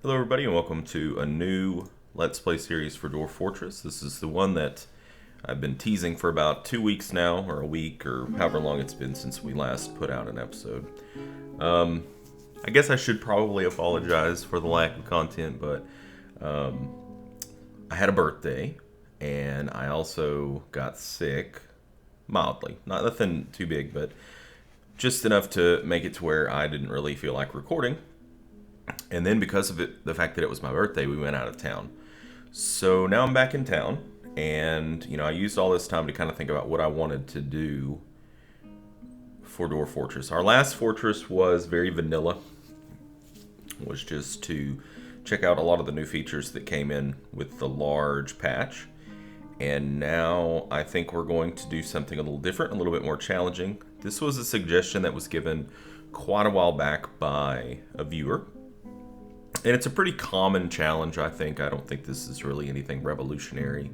Hello everybody and welcome to a new Let's Play series for Dwarf Fortress. This is the one that I've been teasing for about 2 weeks now, or a week, or however long it's been since we last put out an episode. I guess I should probably apologize for the lack of content, but I had a birthday, and I also got sick, mildly. Not nothing too big, but just enough to make it to where I didn't really feel like recording. And then because of it, the fact that it was my birthday, we went out of town. So now I'm back in town, and I used all this time to kind of think about what I wanted to do for Dwarf Fortress. Our last fortress was very vanilla. It was just to check out a lot of the new features that came in with the large patch. And now I think we're going to do something a little different, a little bit more challenging. This was a suggestion that was given quite a while back by a viewer. And it's a pretty common challenge, I think. I don't think this is really anything revolutionary,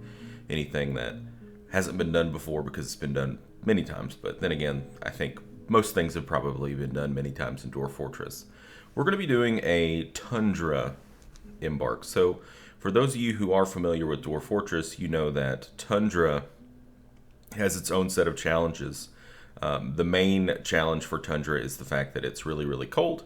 anything that hasn't been done before, because it's been done many times. But then again, I think most things have probably been done many times in Dwarf Fortress. We're going to be doing a Tundra Embark. So for those of you who are familiar with Dwarf Fortress, you know that Tundra has its own set of challenges. The main challenge for Tundra is the fact that it's really, really cold,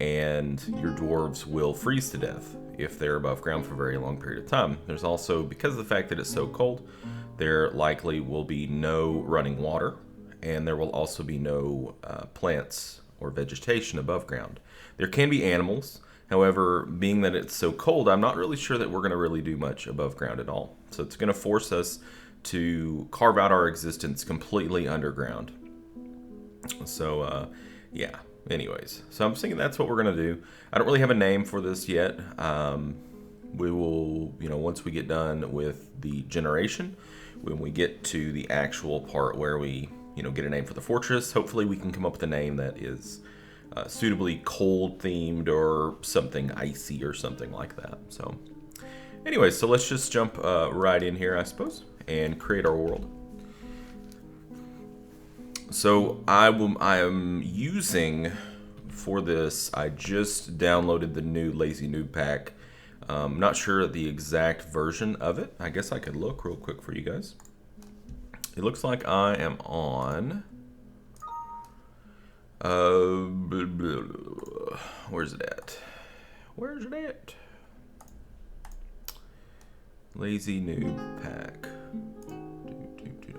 and your dwarves will freeze to death if they're above ground for a very long period of time. There's also, because of the fact that it's so cold, there likely will be no running water, and there will also be no plants or vegetation above ground. There can be animals, however, being that it's so cold, I'm not really sure that we're going to really do much above ground at all. So it's going to force us to carve out our existence completely underground. So, yeah. Anyways, so I'm thinking that's what we're going to do. I don't really have a name for this yet. We will, once we get done with the generation, when we get to the actual part where we, get a name for the fortress, hopefully we can come up with a name that is suitably cold themed or something icy or something like that. So, anyways, so let's just jump right in here, I suppose, and create our world. So I am using, for this, I just downloaded the new Lazy Noob pack. Not sure the exact version of it. I guess I could look real quick for you guys. It looks like I am on... where's it at? Where's it at? Lazy Noob pack.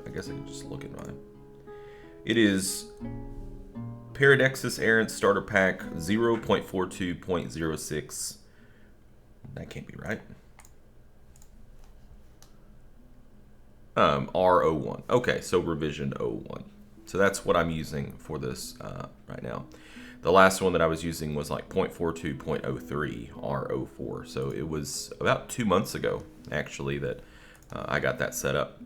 I guess I could just look at mine. It is Paradexis Errant Starter Pack 0.42.06. That can't be right. R01. Okay, so revision 01. So that's what I'm using for this right now. The last one that I was using was like 0.42.03 R04. So it was about 2 months ago, actually, that I got that set up.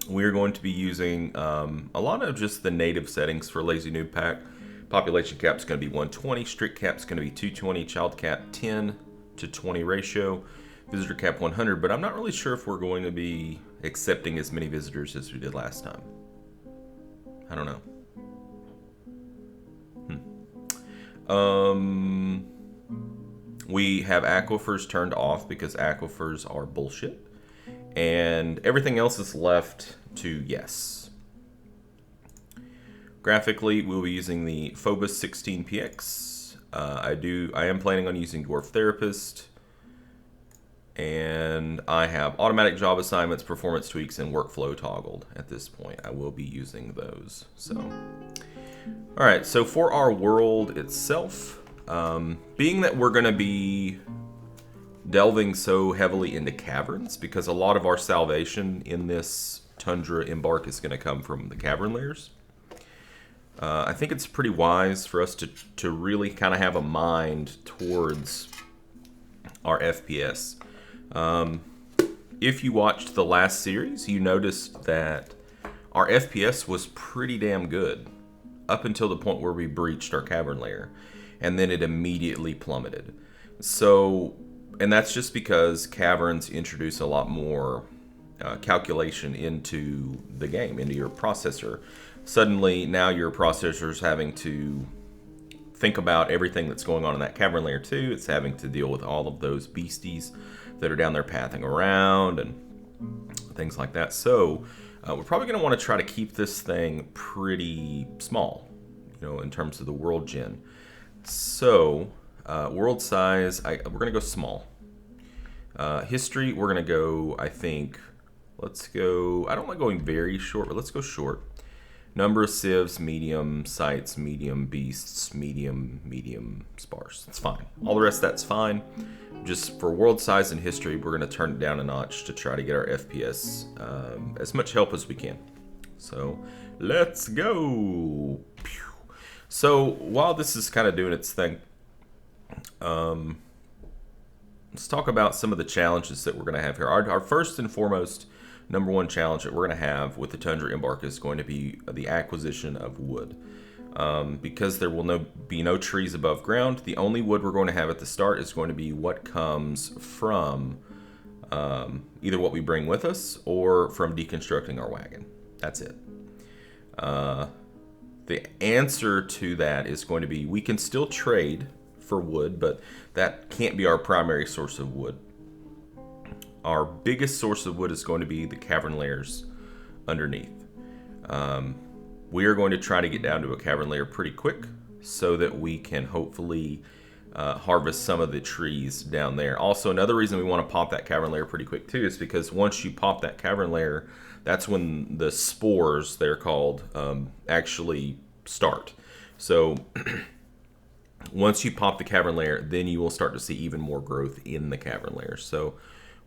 We're going to be using a lot of just the native settings for Lazy Noob Pack. Population cap is going to be 120, strict cap is going to be 220, child cap 10 to 20 ratio, visitor cap 100, but I'm not really sure if we're going to be accepting as many visitors as we did last time. I don't know. We have aquifers turned off because aquifers are bullshit. And everything else is left to yes. Graphically, we'll be using the Phobos 16px. I am planning on using Dwarf Therapist. And I have automatic job assignments, performance tweaks, and workflow toggled at this point. I will be using those. So, alright, so for our world itself, being that we're going to be delving so heavily into caverns, because a lot of our salvation in this Tundra Embark is going to come from the cavern layers. I think it's pretty wise for us to really kind of have a mind towards our FPS. If you watched the last series, you noticed that our FPS was pretty damn good up until the point where we breached our cavern layer, and then it immediately plummeted. So... and that's just because caverns introduce a lot more calculation into the game, into your processor. Suddenly, now your processor's having to think about everything that's going on in that cavern layer too. It's having to deal with all of those beasties that are down there pathing around and things like that. So we're probably going to want to try to keep this thing pretty small, in terms of the world gen. So world size, we're going to go small. History, we're going to go, I think, let's go, I don't like going very short, but let's go short. Number of civs, medium, sites, medium, beasts, medium, sparse. That's fine. All the rest, that's fine. Just for world size and history, we're going to turn it down a notch to try to get our FPS as much help as we can. So let's go. So while this is kind of doing its thing, let's talk about some of the challenges that we're going to have here. Our first and foremost number one challenge that we're going to have with the Tundra Embark is going to be the acquisition of wood. Because there will be no trees above ground, the only wood we're going to have at the start is going to be what comes from either what we bring with us or from deconstructing our wagon. That's it. The answer to that is going to be we can still trade for wood, but that can't be our primary source of wood. Our biggest source of wood is going to be the cavern layers underneath. We are going to try to get down to a cavern layer pretty quick so that we can hopefully harvest some of the trees down there. Also, another reason we want to pop that cavern layer pretty quick too is because once you pop that cavern layer, that's when the spores, they're called, actually start. So once you pop the cavern layer, then you will start to see even more growth in the cavern layer. So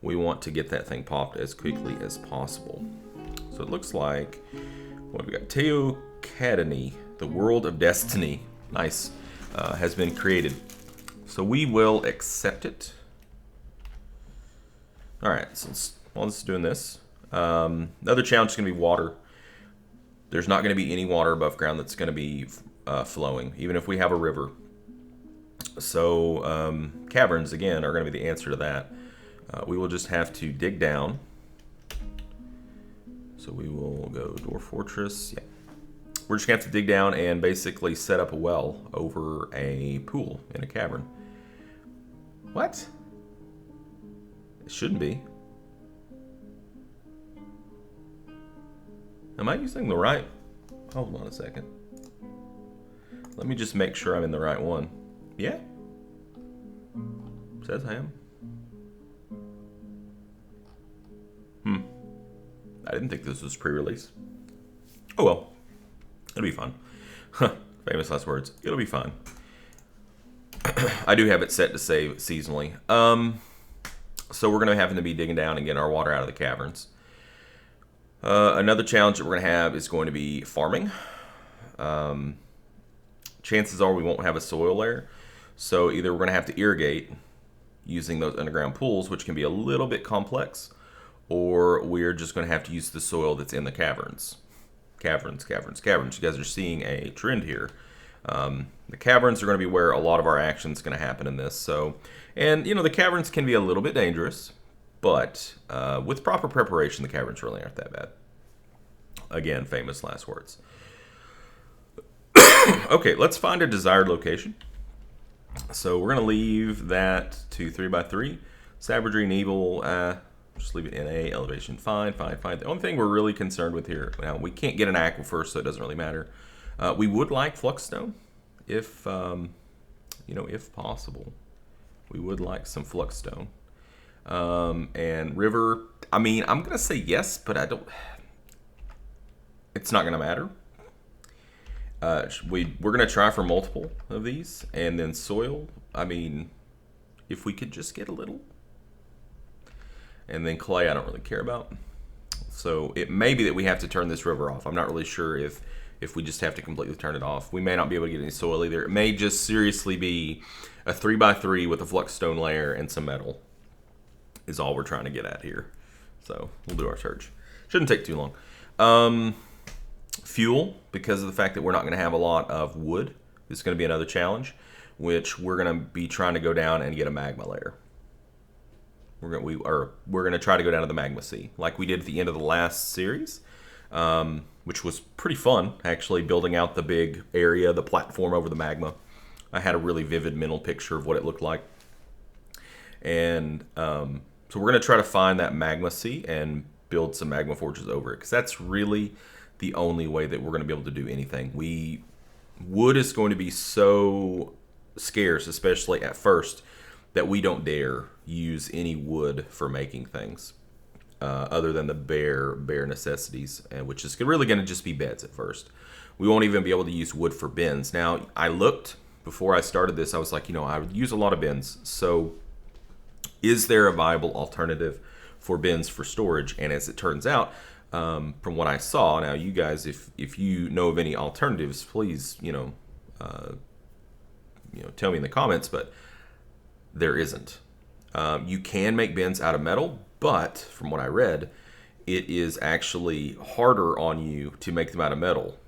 we want to get that thing popped as quickly as possible. So it looks like what we got, Teocadony, the World of Destiny, nice, has been created. So we will accept it. All right, so while this is doing this, another challenge is going to be water. There's not going to be any water above ground that's going to be flowing, even if we have a river. So caverns, again, are going to be the answer to that. We will just have to dig down. So we will go Dwarf Fortress. Yeah. We're just going to have to dig down and basically set up a well over a pool in a cavern. What? It shouldn't be. Am I using the right? Hold on a second. Let me just make sure I'm in the right one. Yeah. Says I am. I didn't think this was pre-release. Oh well. It'll be fun. Famous last words. It'll be fine. I do have it set to save seasonally. So we're going to happen to be digging down and getting our water out of the caverns. Another challenge that we're going to have is going to be farming. Chances are we won't have a soil layer. So either we're going to have to irrigate using those underground pools, which can be a little bit complex, or we're just going to have to use the soil that's in the caverns. Caverns. You guys are seeing a trend here. The caverns are going to be where a lot of our action is going to happen in this. So, and the caverns can be a little bit dangerous, but with proper preparation, the caverns really aren't that bad. Again, famous last words. Okay, let's find a desired location. So we're going to leave that to 3x3. Savagery and evil, just leave it in a elevation. Fine. The only thing we're really concerned with here, now we can't get an aquifer, so it doesn't really matter. We would like fluxstone, if if possible. We would like some fluxstone. And river, I mean, I'm gonna say yes, but I don't. It's not gonna matter. We're gonna try for multiple of these, and then soil. I mean, if we could just get a little. And then clay, I don't really care about. So it may be that we have to turn this river off. I'm not really sure if we just have to completely turn it off. We may not be able to get any soil either. It may just seriously be a 3x3 with a fluxstone layer and some metal is all we're trying to get at here. So we'll do our search. Shouldn't take too long. Fuel, because of the fact that we're not going to have a lot of wood, is going to be another challenge, which we're going to be trying to go down and get a magma layer. We're going to try to go down to the magma sea, like we did at the end of the last series, which was pretty fun, actually, building out the big area, the platform over the magma. I had a really vivid mental picture of what it looked like. And so we're going to try to find that magma sea and build some magma forges over it, because that's really the only way that we're going to be able to do anything. Wood is going to be so scarce, especially at first, that we don't dare use any wood for making things other than the bare necessities, which is really going to just be beds at first. We won't even be able to use wood for bins. Now, I looked before I started this, I was like, I would use a lot of bins. So is there a viable alternative for bins for storage? And as it turns out, from what I saw, now you guys, if you know of any alternatives, please, tell me in the comments, but there isn't. You can make bins out of metal, but from what I read, it is actually harder on you to make them out of metal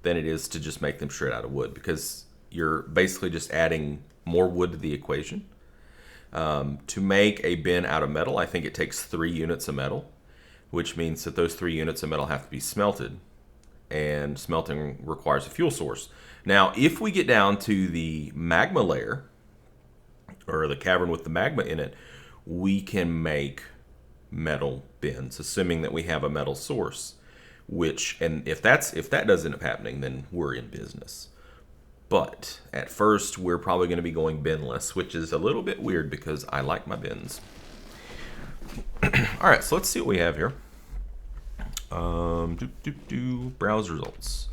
than it is to just make them straight out of wood, because you're basically just adding more wood to the equation. To make a bin out of metal, I think it takes 3 units of metal, which means that those 3 units of metal have to be smelted, and smelting requires a fuel source. Now, if we get down to the magma layer, or the cavern with the magma in it, we can make metal bins, assuming that we have a metal source. And if that does end up happening, then we're in business. But at first, we're probably going to be going binless, which is a little bit weird because I like my bins. All right, so let's see what we have here. Browse results.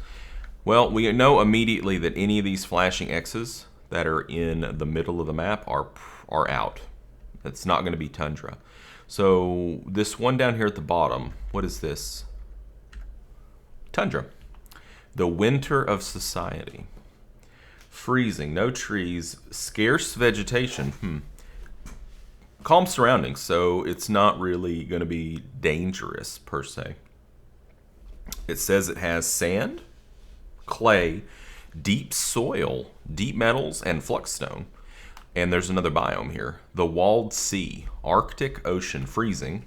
Well, we know immediately that any of these flashing X's that are in the middle of the map are out. It's not going to be Tundra. So this one down here at the bottom, what is this? Tundra. The winter of society. Freezing, no trees, scarce vegetation. Calm surroundings, so it's not really going to be dangerous per se. It says it has sand, clay, deep soil, deep metals, and fluxstone. And there's another biome here. The walled sea, Arctic Ocean, freezing.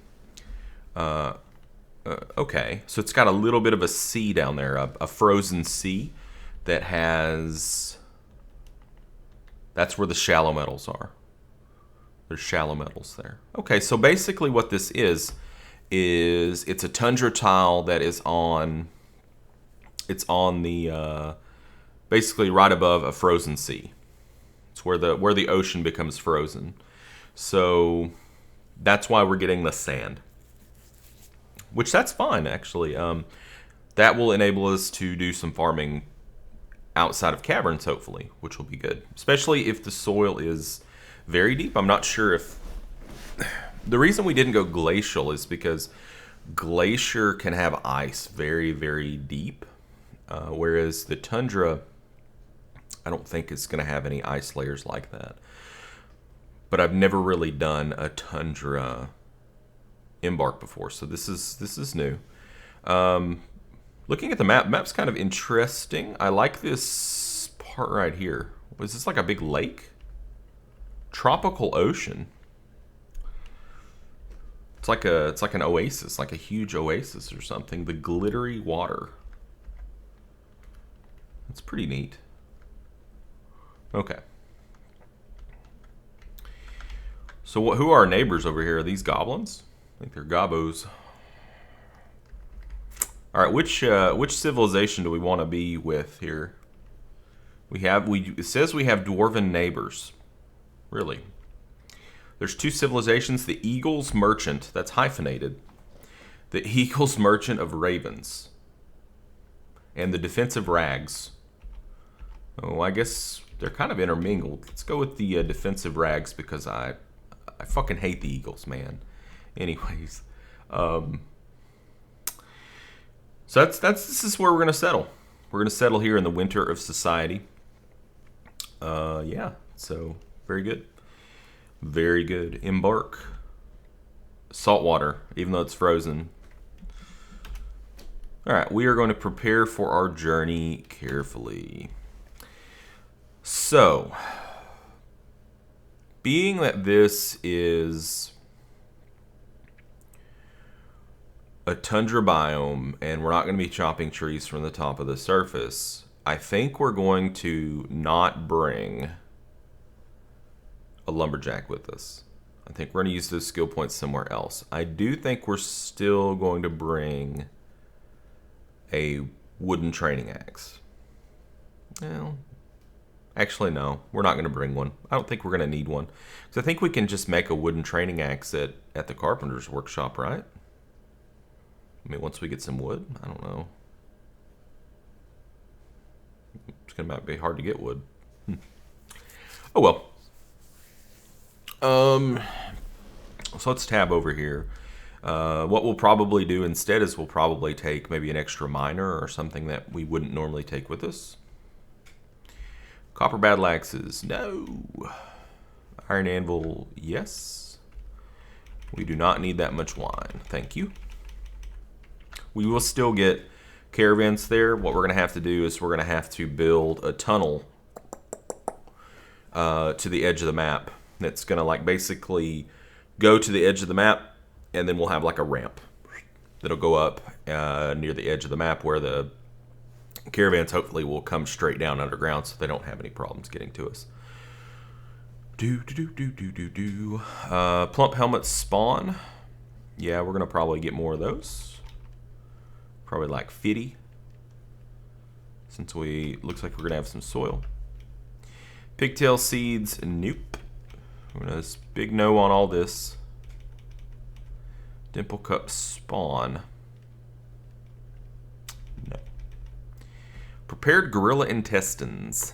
Okay, so it's got a little bit of a sea down there, a frozen sea that has... That's where the shallow metals are. There's shallow metals there. Okay, so basically what this is it's a tundra tile that is on... It's on the... basically right above a frozen sea. It's where the ocean becomes frozen. So that's why we're getting the sand. Which that's fine, actually. That will enable us to do some farming outside of caverns, hopefully, which will be good. Especially if the soil is very deep. I'm not sure if... The reason we didn't go glacial is because glacier can have ice very, very deep. Whereas the tundra, I don't think it's going to have any ice layers like that. But I've never really done a tundra Embark before, so this is new. Looking at the map's kind of interesting. I like this part right here. Was this like a big lake? Tropical ocean. It's like an oasis, like a huge oasis or something. The glittery water. That's pretty neat. Okay. So who are our neighbors over here? Are these goblins? I think they're gobos. All right, which civilization do we want to be with here? It says we have dwarven neighbors. Really? There's 2 civilizations: the Eagles Merchant, that's hyphenated, the Eagles Merchant of Ravens, and the Defensive Rags. Oh, I guess they're kind of intermingled. Let's go with the Defensive Rags because I fucking hate the Eagles, man. Anyways, so this is where we're gonna settle. We're gonna settle here in the winter of society. Yeah. So very good, very good. Embark. Saltwater, even though it's frozen. All right, we are going to prepare for our journey carefully. So, being that this is a tundra biome and we're not going to be chopping trees from the top of the surface, I think we're going to not bring a lumberjack with us. I think we're going to use those skill points somewhere else. I do think we're still going to bring a wooden training axe. Well, actually, no. We're not going to bring one. I don't think we're going to need one. Because I think we can just make a wooden training axe at the carpenter's workshop, right? I mean, once we get some wood, I don't know. It's going to be hard to get wood. Oh, well. So let's tab over here. What we'll probably do instead is we'll probably take maybe an extra miner or something that we wouldn't normally take with us. Copper battle axes, no. Iron anvil, yes. We do not need that much wine, thank you. We will still get caravans there. What we're going to have to do is we're going to have to build a tunnel to the edge of the map. That's going to like basically go to the edge of the map, and then we'll have like a ramp that'll go up near the edge of the map where the caravans hopefully will come straight down underground so they don't have any problems getting to us. Plump helmets spawn. Yeah, we're going to probably get more of those. Probably like 50. Since looks like we're going to have some soil. Pigtail seeds, nope. We're going to big no on all this. Dimple cup spawn. No. Prepared gorilla intestines.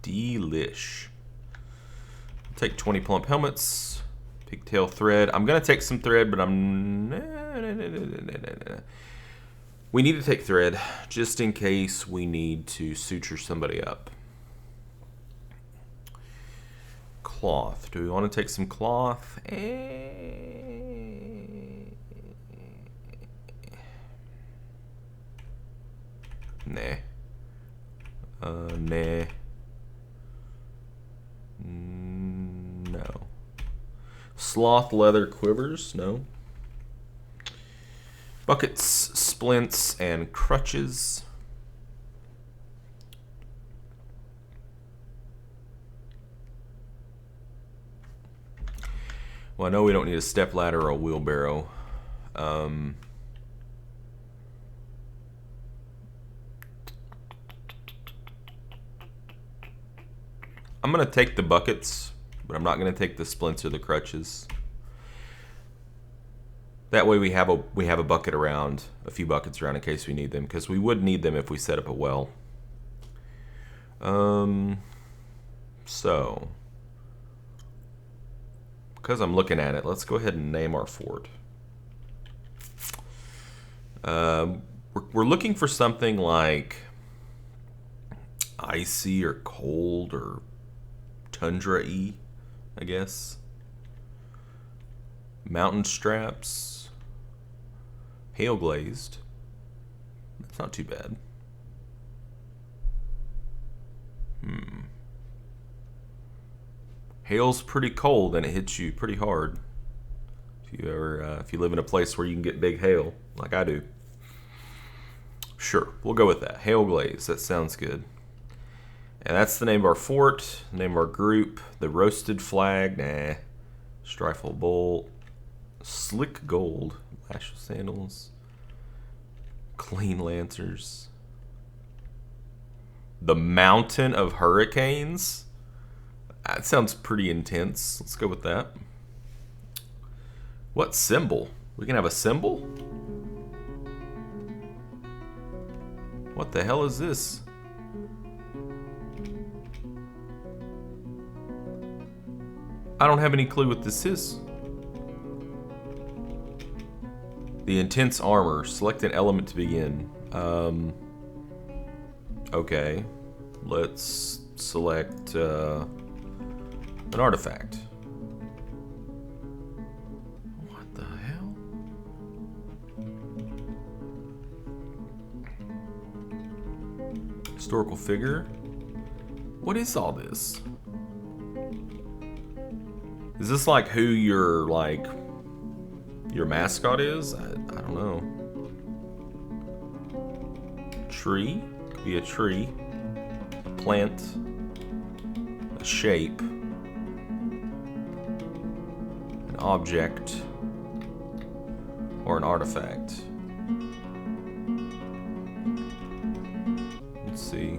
Delish. Take 20 plump helmets. Pigtail thread. I'm going to take some thread, but we need to take thread just in case we need to suture somebody up. Cloth. Do we want to take some cloth? Nah. Nah. No. Sloth leather quivers? No. Buckets, splints, and crutches. Well, I know we don't need a step ladder or a wheelbarrow. I'm going to take the buckets, but I'm not going to take the splints or the crutches. That way we have a bucket around, a few buckets around in case we need them, because we would need them if we set up a well. So, because I'm looking at it, let's go ahead and name our fort. We're looking for something like icy or cold or tundra-y, I guess. Mountain straps. Hailglazed. That's not too bad. Hail's pretty cold and it hits you pretty hard. If you live in a place where you can get big hail, like I do. Sure, we'll go with that. Hailglazed, that sounds good. And that's the name of our fort, the name of our group. The roasted flag, nah. Strifle bolt. Slick gold. Lash of sandals. Clean lancers. The mountain of hurricanes. That sounds pretty intense. Let's go with that. What symbol? We can have a symbol? What the hell is this? I don't have any clue what this is. The intense armor. Select an element to begin. Okay. Let's select an artifact. What the hell? Historical figure. What is all this? Is this like who your mascot is? I don't know. Tree? Could be a tree. plant, a shape, an object, or an artifact. Let's see.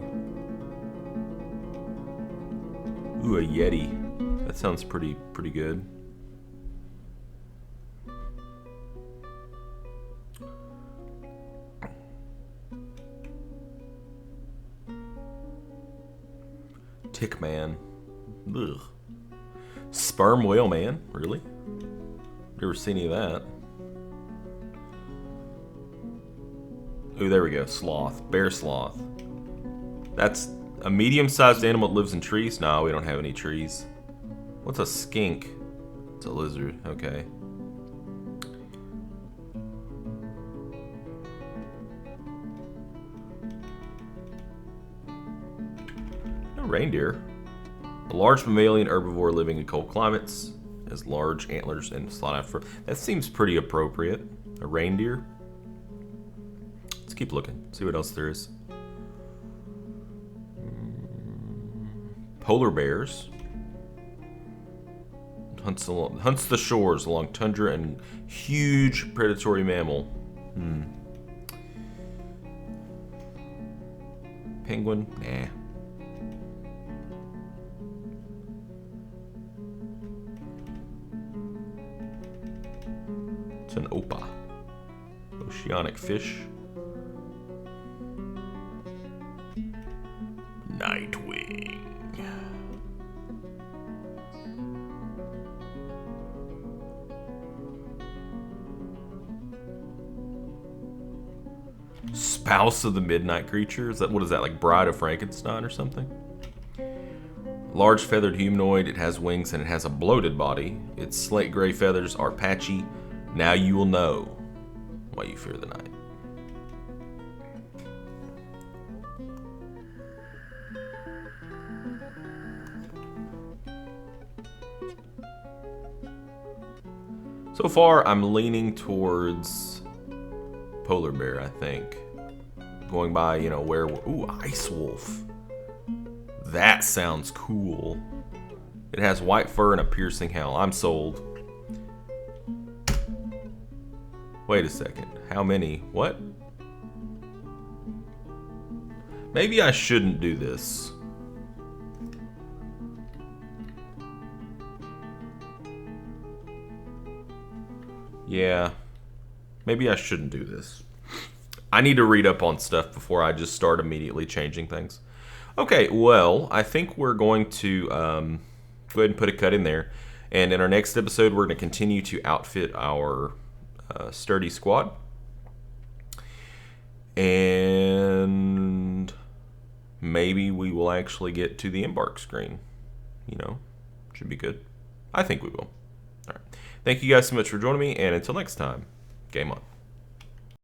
Ooh, a Yeti. That sounds pretty good. Tick man. Ugh. Sperm whale man. Really? Never seen any of that. Ooh, there we go. Sloth. Bear sloth. That's a medium-sized animal that lives in trees? No, we don't have any trees. What's a skink? It's a lizard. Okay. No reindeer. A large mammalian herbivore living in cold climates. Has large antlers and slot out fur. That seems pretty appropriate. A reindeer. Let's keep looking. See what else there is. Polar bears. Hunts the shores along tundra and huge predatory mammal. Penguin? Nah. It's an opa. Oceanic fish. Nightwing. Spouse of the Midnight Creature? What is that, like Bride of Frankenstein or something? Large feathered humanoid. It has wings and it has a bloated body. Its slate gray feathers are patchy. Now you will know why you fear the night. So far, I'm leaning towards polar bear, I think. Going by, you know, ooh, ice wolf. That sounds cool. It has white fur and a piercing howl. I'm sold. Wait a second. How many? What? Maybe I shouldn't do this. Yeah. Maybe I shouldn't do this. I need to read up on stuff before I just start immediately changing things. Okay, well, I think we're going to go ahead and put a cut in there. And in our next episode, we're going to continue to outfit our sturdy squad. And maybe we will actually get to the Embark screen. You know, should be good. I think we will. All right. Thank you guys so much for joining me, and until next time, game on.